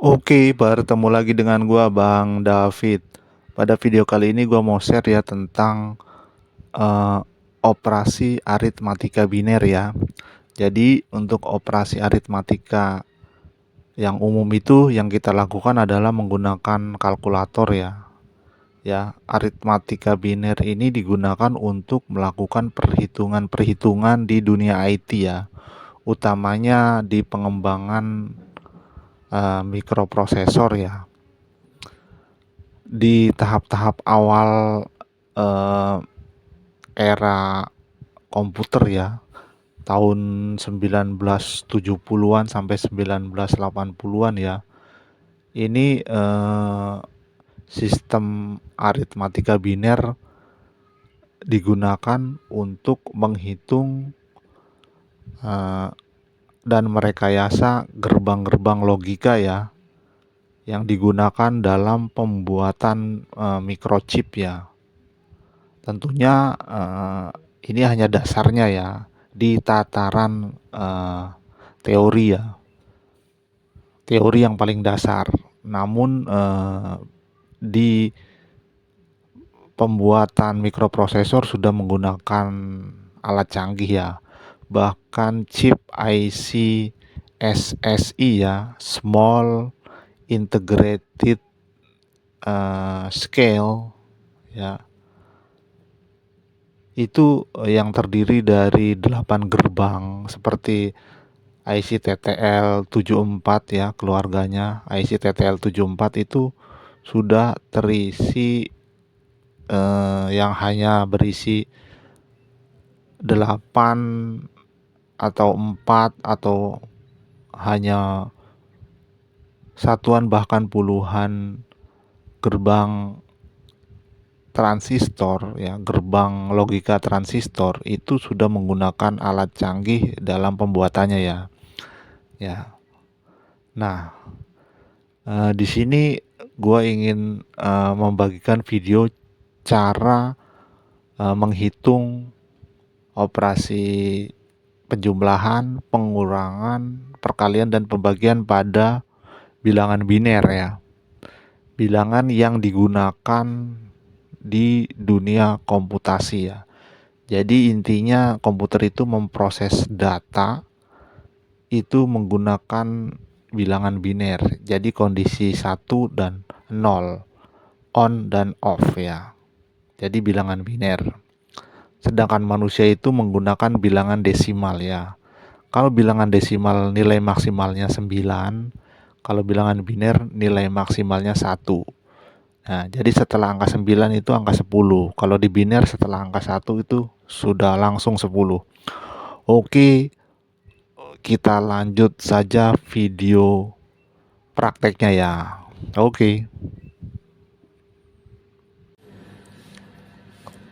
Oke, bertemu lagi dengan gua Bang David. Pada video kali ini gua mau share ya tentang eh, operasi aritmatika biner ya. Jadi untuk operasi aritmatika yang umum itu yang kita lakukan adalah menggunakan kalkulator ya. Ya, aritmatika biner ini digunakan untuk melakukan perhitungan-perhitungan di dunia IT ya, utamanya di pengembangan mikroprosesor ya. Di tahap-tahap awal eh, era komputer ya, tahun 1970-an sampai 1980-an ya. Ini sistem aritmatika biner digunakan untuk menghitung eh, dan merekayasa gerbang-gerbang logika ya yang digunakan dalam pembuatan microchip ya. Tentunya ini hanya dasarnya ya di tataran teori ya, teori yang paling dasar. Namun di pembuatan mikroprosesor sudah menggunakan alat canggih ya. Bahkan chip IC SSI ya, Small Integrated Scale ya, itu yang terdiri dari 8 gerbang seperti IC TTL74 ya, keluarganya IC TTL74 itu sudah terisi yang hanya berisi 8 atau 4 atau hanya satuan bahkan puluhan gerbang transistor ya, gerbang logika transistor itu sudah menggunakan alat canggih dalam pembuatannya ya. Ya. Nah, di sini gue ingin membagikan video cara menghitung operasi penjumlahan, pengurangan, perkalian dan pembagian pada bilangan biner ya. Bilangan yang digunakan di dunia komputasi ya. Jadi intinya komputer itu memproses data itu menggunakan bilangan biner. Jadi kondisi 1 dan 0, on dan off ya. Jadi bilangan biner. Sedangkan manusia itu menggunakan bilangan desimal ya. Kalau bilangan desimal nilai maksimalnya 9, kalau bilangan biner nilai maksimalnya 1. Nah, jadi setelah angka 9 itu angka 10. Kalau di biner setelah angka 1 itu sudah langsung 10. Oke, kita lanjut saja video prakteknya ya. Oke.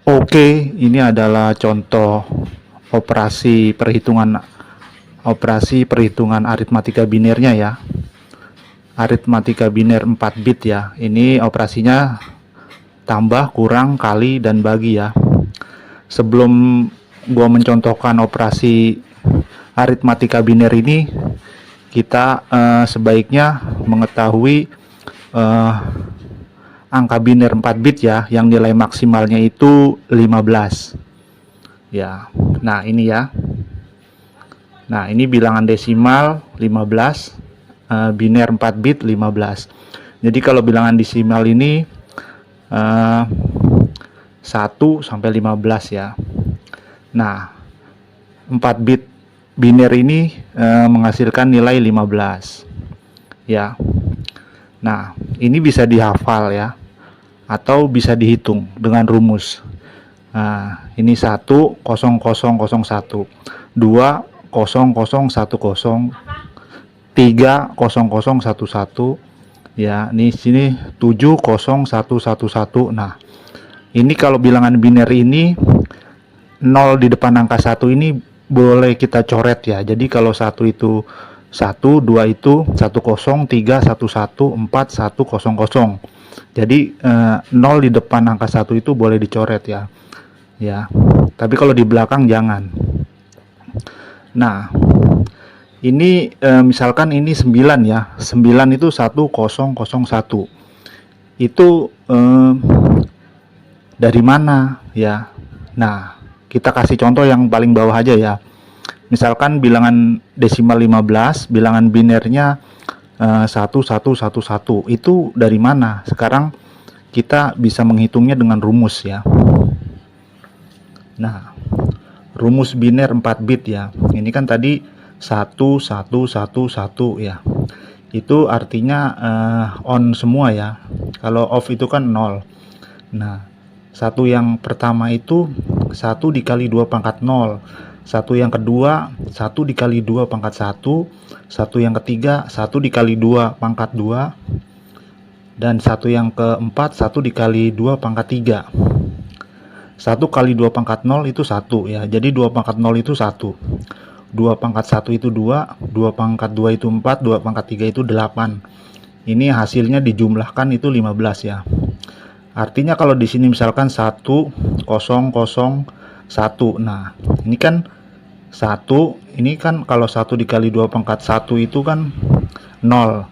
Oke, ini adalah contoh operasi perhitungan aritmatika binernya ya. Aritmatika biner 4 bit ya. Ini operasinya tambah, kurang, kali, dan bagi ya. Sebelum gua mencontohkan operasi aritmatika biner ini, kita sebaiknya mengetahui eh, angka biner 4 bit ya, yang nilai maksimalnya itu 15 ya. Nah ini ya, nah ini bilangan desimal 15, biner 4 bit 15. Jadi kalau bilangan desimal ini 1 sampai 15 ya. Nah 4 bit biner ini menghasilkan nilai 15 ya. Nah ini bisa dihafal ya, atau bisa dihitung dengan rumus. Nah, ini 1 0 0 0 1, 2 0 0 1 0, 3 0 0 1 1 ya. Ini sini 7 0 1 1 1. Nah, ini kalau bilangan biner ini 0 di depan angka 1 ini boleh kita coret ya. Jadi kalau 1 itu 1, 2 itu 10, 3 11, 4 100. Jadi 0 di depan angka 1 itu boleh dicoret ya. Ya. Tapi kalau di belakang jangan. Nah, Ini misalkan ini 9 ya. 9 itu 1001. Itu dari mana ya? Nah, kita kasih contoh yang paling bawah aja ya. Misalkan bilangan desimal 15, bilangan binernya 1111. Itu dari mana? Sekarang kita bisa menghitungnya dengan rumus ya. Nah, rumus biner 4 bit ya. Ini kan tadi 1111 ya. Itu artinya on semua ya. Kalau off itu kan 0. Nah, satu yang pertama itu 1 dikali 2 pangkat 0. Satu yang kedua 1 dikali 2 pangkat 1. Satu yang ketiga 1 dikali 2 pangkat 2. Dan satu yang keempat 1 dikali 2 pangkat 3. 1 kali 2 pangkat 0 itu 1 ya. Jadi 2 pangkat 0 itu 1. 2 pangkat 1 itu 2. 2 pangkat 2 itu 4. 2 pangkat 3 itu 8. Ini hasilnya dijumlahkan itu 15 ya. Artinya kalau di sini misalkan 1001. Nah, ini kan 1, ini kan kalau 1 dikali 2 pangkat 1 itu kan 0.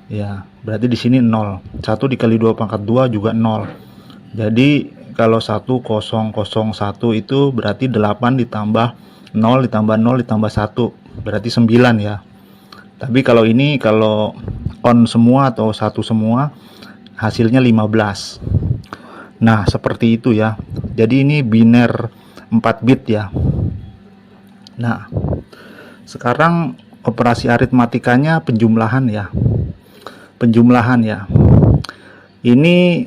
Ya, berarti di sini 0. 1 dikali 2 pangkat 2 juga 0. Jadi kalau 1001 itu berarti 8 ditambah 0 ditambah 0 ditambah 1 berarti 9 ya. Tapi kalau ini kalau on semua atau satu semua hasilnya 15. Nah, seperti itu ya. Jadi ini biner 4 bit ya. Nah, sekarang operasi aritmatikanya penjumlahan ya. Penjumlahan ya. Ini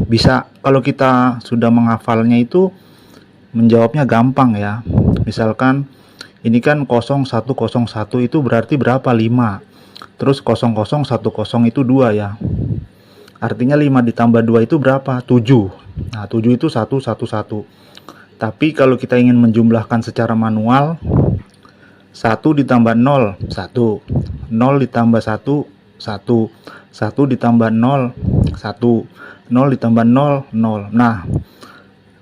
bisa kalau kita sudah menghafalnya itu menjawabnya gampang ya. Misalkan ini kan 0101 itu berarti berapa? 5. Terus 0010 itu 2 ya. Artinya 5 ditambah 2 itu berapa? 7. Nah, 7 itu 111. Tapi kalau kita ingin menjumlahkan secara manual, 1 ditambah 0, 1. 0 ditambah 1, 1. 1 ditambah 0, 1. 0 ditambah 0, 0. Nah,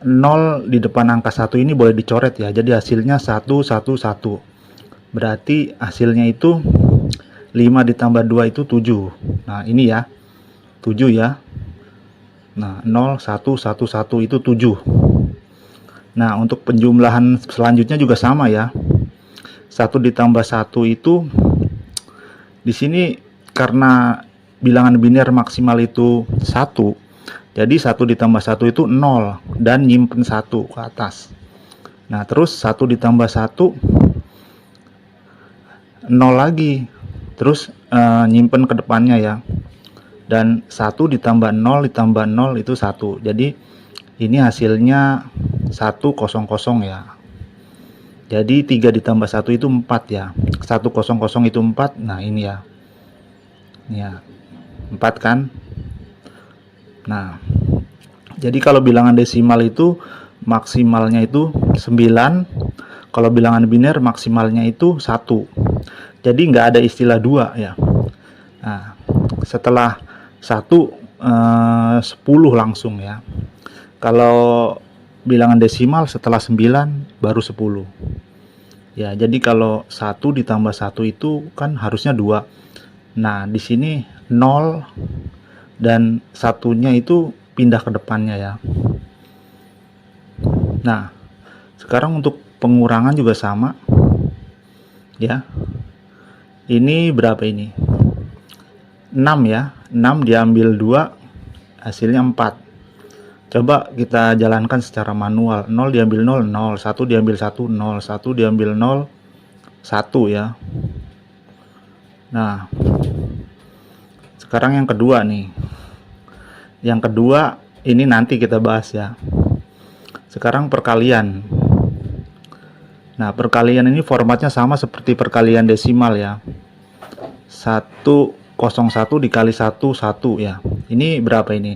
0 di depan angka 1 ini boleh dicoret ya. Jadi hasilnya 111. Berarti hasilnya itu 5 ditambah 2 itu 7. Nah, ini ya. 7 ya. Nah, 0111 itu 7. Nah, untuk penjumlahan selanjutnya juga sama ya. 1 ditambah 1 itu di sini karena bilangan biner maksimal itu 1. Jadi 1 ditambah 1 itu 0 dan nyimpen 1 ke atas. Nah, terus 1 ditambah 1 0 lagi. Terus nyimpen ke depannya ya. Dan 1 ditambah 0 ditambah 0 itu 1. Jadi ini hasilnya 100 ya. Jadi 3 ditambah 1 itu 4 ya. 100 itu 4. Nah, ini ya. Ini ya. 4 kan? Nah, jadi kalau bilangan desimal itu maksimalnya itu 9. Kalau bilangan biner maksimalnya itu 1. Jadi nggak ada istilah 2 ya. Nah, setelah 1 10 langsung ya. Kalau bilangan desimal setelah 9 baru 10. Ya, jadi kalau 1 ditambah 1 itu kan harusnya 2. Nah, di sini 0 dan satunya itu pindah ke depannya ya. Nah, sekarang untuk pengurangan juga sama. Ya. Ini berapa ini? 6 ya. 6 diambil 2 hasilnya 4. Coba kita jalankan secara manual. 0 diambil 0, 0. 1 diambil 1, 0. 1 diambil 0, 1 ya. Nah, sekarang yang kedua nih. Yang kedua ini nanti kita bahas ya. Sekarang perkalian. Nah, perkalian ini formatnya sama seperti perkalian desimal ya. 101 dikali 1, 1 ya. Ini berapa ini?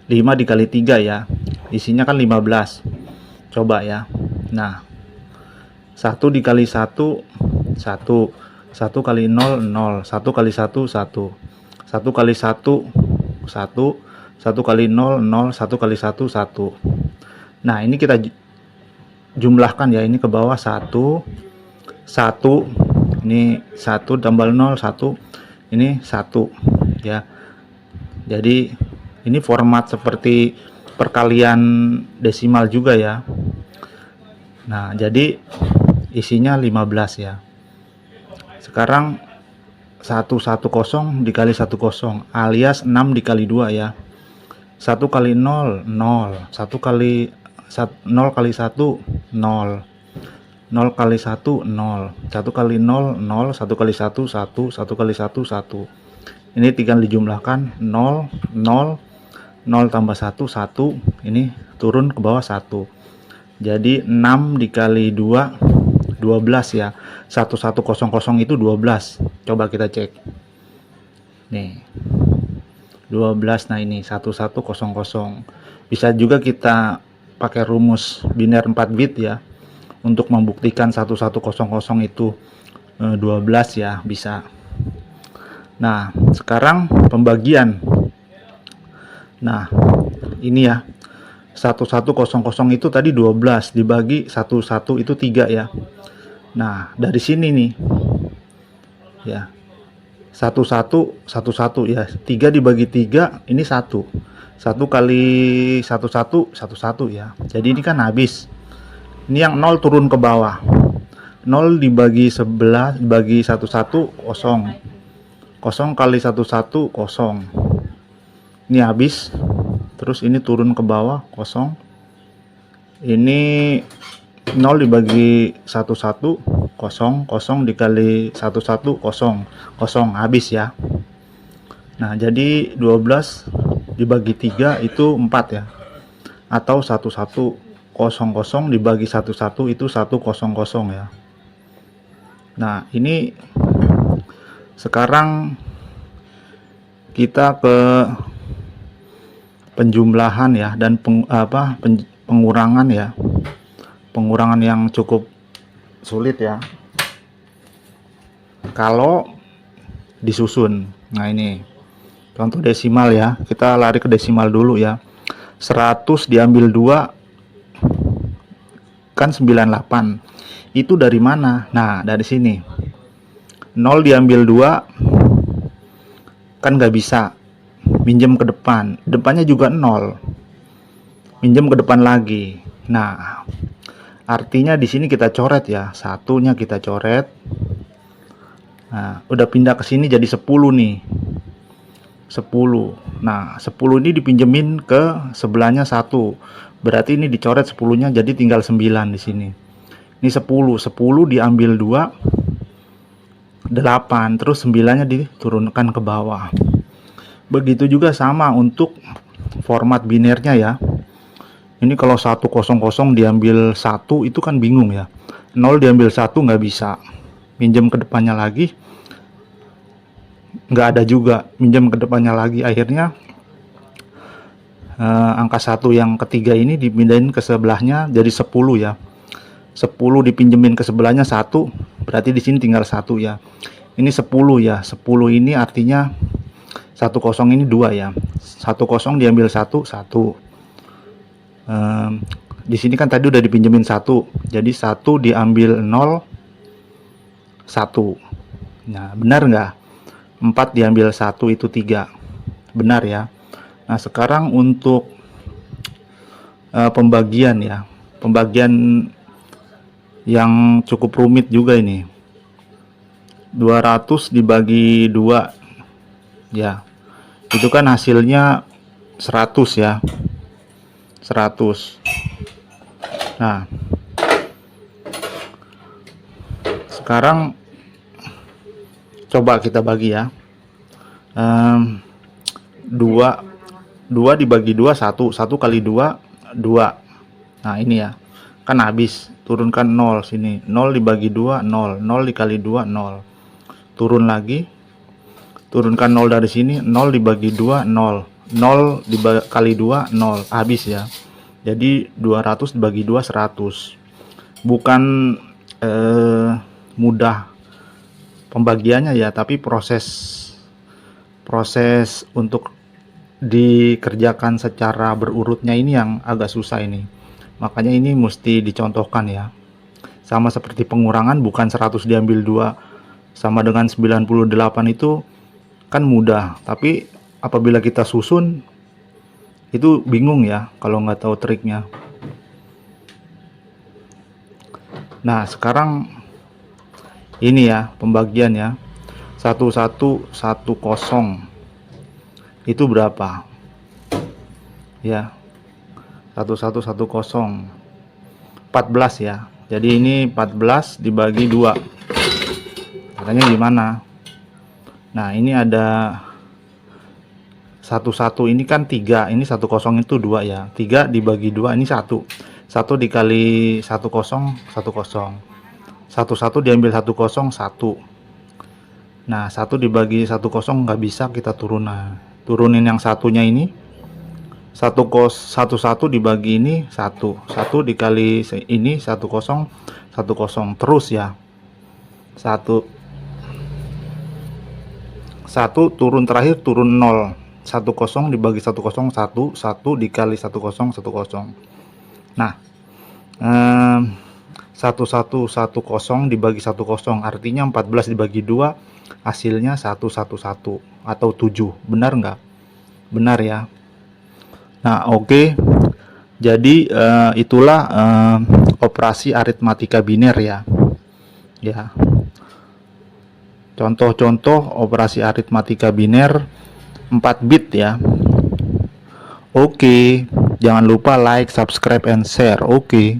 5 dikali 3 ya. Isinya kan 15. Coba ya. Nah, 1 dikali 1, 1. 1 kali 0, 0. 1 kali 1, 1. 1 kali 1, 1. 1 kali 0, 0. 1 kali 1, 1. Nah, ini kita jumlahkan ya. Ini ke bawah 1, 1. Ini 1 tambah 0 1, ini 1 ya. Jadi ini format seperti perkalian desimal juga ya. Nah, jadi isinya 15 ya. Sekarang 110 dikali 10 alias 6 dikali 2 ya. 1 kali 0 0, 1 kali 0 kali 1 0, 0 kali 1 0, 1 kali 0 0, 1 kali 1 1, 1 kali 1 1. Ini tinggal dijumlahkan 0 0, 0 tambah 1 1, ini turun ke bawah 1. Jadi 6 dikali 2 12 ya. 1100 itu 12. Coba kita cek. Nih. 12. Nah, ini 1100. Bisa juga kita pakai rumus biner 4 bit ya. Untuk membuktikan 1100 itu 12 ya, bisa. Nah, sekarang pembagian. Nah, ini ya. 1100 itu tadi 12 dibagi 11 itu 3 ya. Nah, dari sini nih. Ya. 11 ya. 3 dibagi 3 ini 1. 1 kali 11 11 ya. Jadi ini kan habis. Ini yang 0 turun ke bawah. 0 dibagi 11 dibagi 11 kosong. 0 kali 11 kosong. Ini habis. Terus ini turun ke bawah kosong. Ini 0 dibagi 11 kosong, kosong dikali 11 kosong, kosong, habis ya. Nah, jadi 12 dibagi 3 itu 4 ya. Atau 1100 dibagi 11 itu 100 ya. Nah, ini sekarang kita ke penjumlahan ya, dan pengurangan ya. Pengurangan yang cukup sulit ya kalau disusun. Nah, ini contoh desimal ya. Kita lari ke desimal dulu ya. 100 diambil 2 kan 98. Itu dari mana? Nah, dari sini. 0 diambil 2 kan nggak bisa. Minjem ke depan. Depannya juga 0. Minjem ke depan lagi. Nah, artinya di sini kita coret ya. Satunya kita coret. Nah, udah pindah ke sini jadi 10 nih. 10. Nah, 10 ini dipinjemin ke sebelahnya 1. Berarti ini dicoret 10-nya jadi tinggal 9 di sini. Ini 10. 10 diambil 2 8, terus 9-nya diturunkan ke bawah. Begitu juga sama untuk format binernya ya. Ini kalau 100 diambil 1 itu kan bingung ya. 0 diambil 1 nggak bisa. Minjem ke depannya lagi nggak ada juga. Minjem ke depannya lagi, akhirnya angka 1 yang ketiga ini dipindahin ke sebelahnya jadi 10 ya. 10 dipinjemin ke sebelahnya 1, berarti di sini tinggal 1 ya. Ini 10 ya. 10 ini artinya 10 ini 2 ya. 10 diambil 1 1. Di sini kan tadi udah dipinjemin 1. Jadi 1 diambil 0 1. Nah, benar nggak? 4 diambil 1 itu 3. Benar ya. Nah, sekarang untuk pembagian ya. Pembagian yang cukup rumit juga ini. 200 dibagi 2 ya. Itu kan hasilnya 100 ya. 100. Nah, sekarang coba kita bagi ya. 2 dibagi 2 1. 1 kali 2 2. Nah, ini ya. Kan habis. Turunkan 0 sini. 0 dibagi 2 0. 0 dikali 2 0. Turun lagi. Turunkan 0 dari sini. 0 dibagi 2 0. 0 dikali 2 0. Habis ya. Jadi 200 dibagi 2 100. Bukan mudah pembagiannya ya, tapi proses untuk dikerjakan secara berurutnya ini yang agak susah ini. Makanya ini mesti dicontohkan ya. Sama seperti pengurangan, bukan 100 diambil 2 sama dengan 98 itu kan mudah, tapi apabila kita susun itu bingung ya kalau nggak tahu triknya. Nah, sekarang ini ya pembagian ya. 1110 itu berapa? Ya, 1110 14 ya. Jadi ini 14 dibagi 2. Caranya gimana? Nah, ini ada 11 ini kan 3, ini 10 itu 2 ya. 3 dibagi 2 ini 1. 1 dikali 10 10. 11 diambil 10 1. Nah, 1 dibagi 10 nggak bisa kita turunin yang satunya ini. 11 dibagi ini 1. 1 dikali ini 10 10 terus ya. 1 turun terakhir turun 0. 10 dibagi 10 1. 1 dikali 10 10. Nah, 1110 dibagi 10 artinya 14 dibagi 2 hasilnya 111 atau 7. Benar nggak? Benar ya. Nah, oke. Jadi itulah operasi aritmatika biner ya. Ya. Contoh-contoh operasi aritmatika biner 4 bit ya. Oke. Jangan lupa like, subscribe, and share. Oke.